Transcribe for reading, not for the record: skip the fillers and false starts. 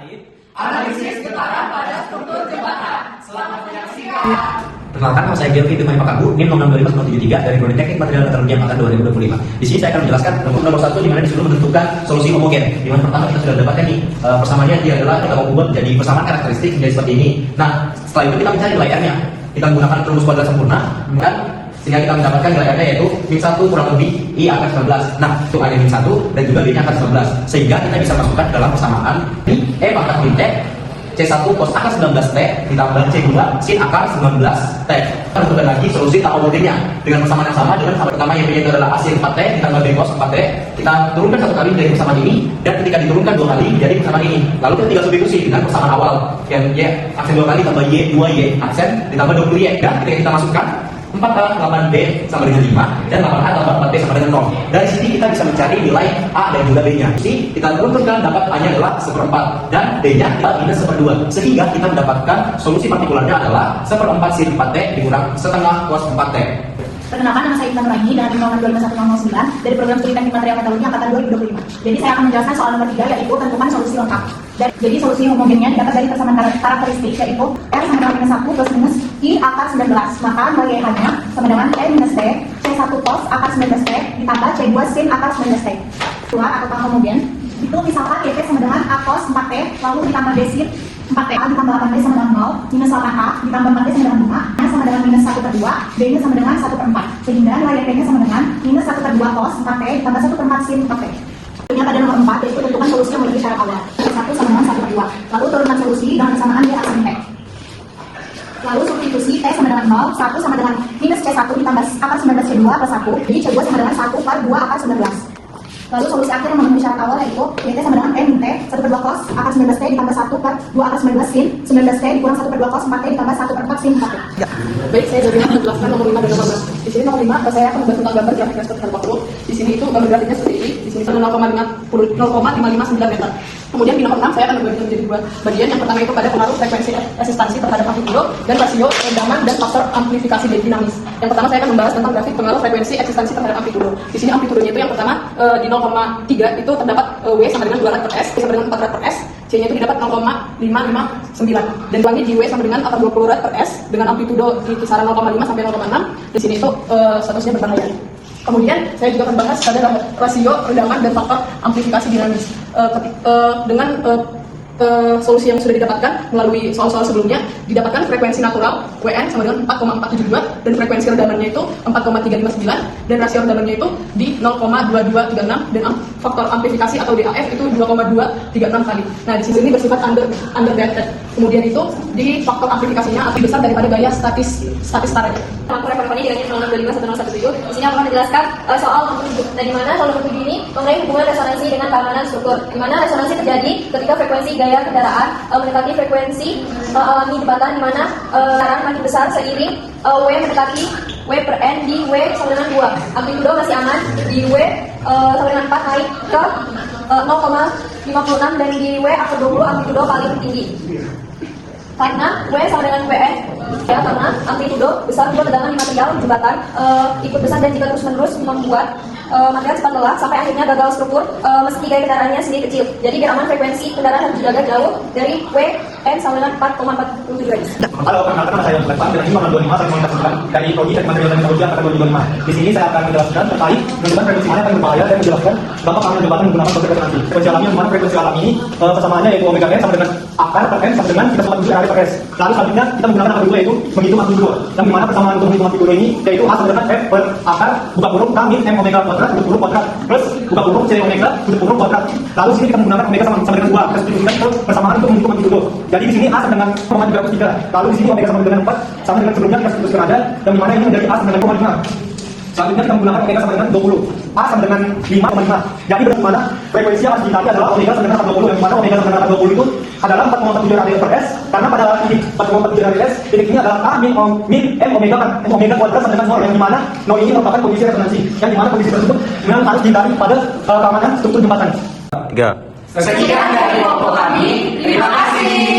terkait analisis getaran pada struktur jembatan. Selamat menyaksikan. Perkenalkan, nama saya Gelvi Tumai Pakabu, NIM 062593 dari Prodi Teknik Material Metalurgi Angkatan 2025. Di sini saya akan menjelaskan nomor 1 di mana disuruh menentukan solusi homogen. Di mana pertama kita sudah dapatkan nih persamaannya dia adalah kita mau buat jadi persamaan karakteristik menjadi seperti ini. Nah, setelah itu kita mencari layarnya. Kita menggunakan rumus kuadrat sempurna, kan? Sehingga kita mendapatkan layarnya yaitu min 1 kurang lebih I akar 19. Nah, itu ada min 1 dan juga B nya akar 19. Sehingga kita bisa masukkan dalam persamaan I E pangkat min T C1 cos akar 19T ditambah C2 sin akar 19T. Kita tentukan lagi solusi tak homogennya dengan persamaan yang sama dengan pertama yang itu adalah A sin 4T ditambah B cos 4T. Kita turunkan satu kali dari persamaan ini dan ketika diturunkan dua kali menjadi persamaan ini. Lalu kita tinggal substitusi dengan persamaan awal yang Y aksen 2 kali tambah Y 2Y aksen ditambah 20Y dan ketika kita masukkan 4A 8B sama dengan 5 dan 8A tambah 4B sama dengan 0. Dari sini kita bisa mencari nilai A dan juga B nya. Jadi kita turunkan dapat A nya adalah 1/4 dan B nya kita minus 1/2. Sehingga kita mendapatkan solusi partikularnya adalah 1/4 sin 4T dikurang setengah cos 4T. Perkenalkan, nama saya Iqbal Nurani dari nomor 25109 dari program studi teknik material metalurgi angkatan 2025. Jadi saya akan menjelaskan soal nomor 3 yaitu tentukan solusi lengkap. Jadi solusi homogennya didapat dari persamaan karakteristik yaitu R sama dengan minus 1 plus minus I akar 19. Maka nilai Y-nya sama dengan E minus T C1 cos akar 19T ditambah C2 sin akar 19T. Keluar atau pangkat homogen itu misalkan YT sama dengan A cos 4T lalu ditambah B sin 4TA ditambah 8B sama dengan 0 minus 8A ditambah 4B sama dengan 5 nya sama dengan minus 1/2 B nya sama dengan 1/4 sehingga nilai YT nya sama dengan minus 1/2 cos 4T ditambah 1/4 sin 4T. Pada nomor 4 yaitu tentukan solusi yang memiliki syarat awal 1 sama dengan 1/2 lalu turunkan solusi dengan persamaan D aksen T. Lalu substitusi T sama dengan 0 1 sama dengan minus C1 ditambah akar 19 C2 plus 1 jadi C2 sama dengan 1/2 akar 19. Lalu solusi akhir yang memenuhi syarat awal yaitu YT sama dengan E min T 1/2 cos akar 19T ditambah 1/2 akar 19 sin 19T dikurang 1/2 cos 4T ditambah 1/4 sin 4T. Baik, saya dari menjelaskan nomor 5 dan nomor 6. Di sini nomor 5 saya akan membahas tentang gambar grafik raster dan waktu. Di sini itu gambar grafiknya seperti ini. Di sini sama 0,559 meter. Kemudian di nomor 6 saya akan membagi menjadi dua bagian. Yang pertama itu pada pengaruh frekuensi resistansi terhadap amplitudo dan rasio rendaman dan faktor amplifikasi dinamis. Yang pertama saya akan membahas tentang grafik pengaruh frekuensi resistansi terhadap amplitudo. Di sini amplitudonya itu yang pertama di 0,3 itu terdapat W sama dengan 2 rad per S, B sama dengan 4 rad per S, C-nya itu didapat 0,559 dan uangnya di W sama dengan akar 20 rad per S dengan amplitudo di kisaran 0,5 sampai 0,6. Di sini itu statusnya berbahaya. Kemudian saya juga akan bahas pada rasio rendaman dan faktor amplifikasi dinamis. Dengan solusi yang sudah didapatkan melalui soal-soal sebelumnya didapatkan frekuensi natural WN sama dengan 4,472 dan frekuensi redamannya itu 4,359 dan rasio redamannya itu di 0,2236 dan faktor amplifikasi atau DAF itu 2,236 kali. Nah, di sini bersifat underdated. Kemudian itu di faktor amplifikasinya lebih besar daripada gaya statis target. Aku referensinya di lanjut 0251017. Di sini aku akan menjelaskan soal nomor 7. Nah, di mana soal nomor 7 ini mengenai hubungan resonansi dengan keamanan struktur. Di mana resonansi terjadi ketika frekuensi gaya kendaraan mendekati frekuensi alami jembatan, di mana getaran makin besar seiring W mendekati W per N di W sama dengan 2. Amplitudo masih aman di W sama dengan 4 naik ke 0,56 dan di W akar 20 amplitudo paling tinggi. Karena W sama dengan WN ya, karena amplitudo besar juga tegangan di material jembatan ikut besar dan jika terus-menerus membuat material cepat lelah sampai akhirnya gagal struktur meski gaya kendaraannya sendiri kecil. Jadi biar aman frekuensi kendaraan harus dijaga jauh dari WN sama dengan 4,47 guys. Halo, perkenalkan nama saya Iqbal dari nomor 25 saya menjelaskan dari Prodi Teknik Material dan Metalurgi angkatan 2025. Di sini saya akan menjelaskan terkait menentukan frekuensi mana yang paling berbahaya dan menjelaskan berapa keamanan jembatan menggunakan konsep resonansi. Frekuensi alami yang mana frekuensi alami ini persamaannya yaitu omega n sama dengan akar per n sama dengan 3,7 R per S. Lalu selanjutnya kita menggunakan amplitudo yaitu menghitung amplitudo. Yang dimana persamaan untuk menghitung amplitudo ini yaitu A sama dengan F per akar buka kurung K min M omega kuadrat tutup kurung kuadrat plus buka kurung C omega tutup kurung kuadrat. Lalu sini kita menggunakan omega sama dengan 2. Kita substitusikan ke persamaan untuk menghitung amplitudo. Jadi di sini A sama dengan 0,303. Lalu di sini omega sama dengan 4 sama dengan sebelumnya kita substitusikan ada yang dimana ini menjadi A sama dengan 0,5. Selanjutnya kita menggunakan omega sama dengan 20. A sama dengan 5,5. Jadi bagaimana frekuensi yang harus dicari adalah omega sama dengan 20. Yang mana omega sama dengan 20 itu adalah 4,47 radian per S. Karena pada titik 4,47 radian S, titik ini adalah A min M omega kan. M omega kuadrat sama dengan 0. Yang dimana 0 ini merupakan kondisi resonansi. Yang dimana kondisi tersebut memang harus dicari pada keamanan struktur jembatan. 3. Sekian dari kelompok kami. Terima kasih.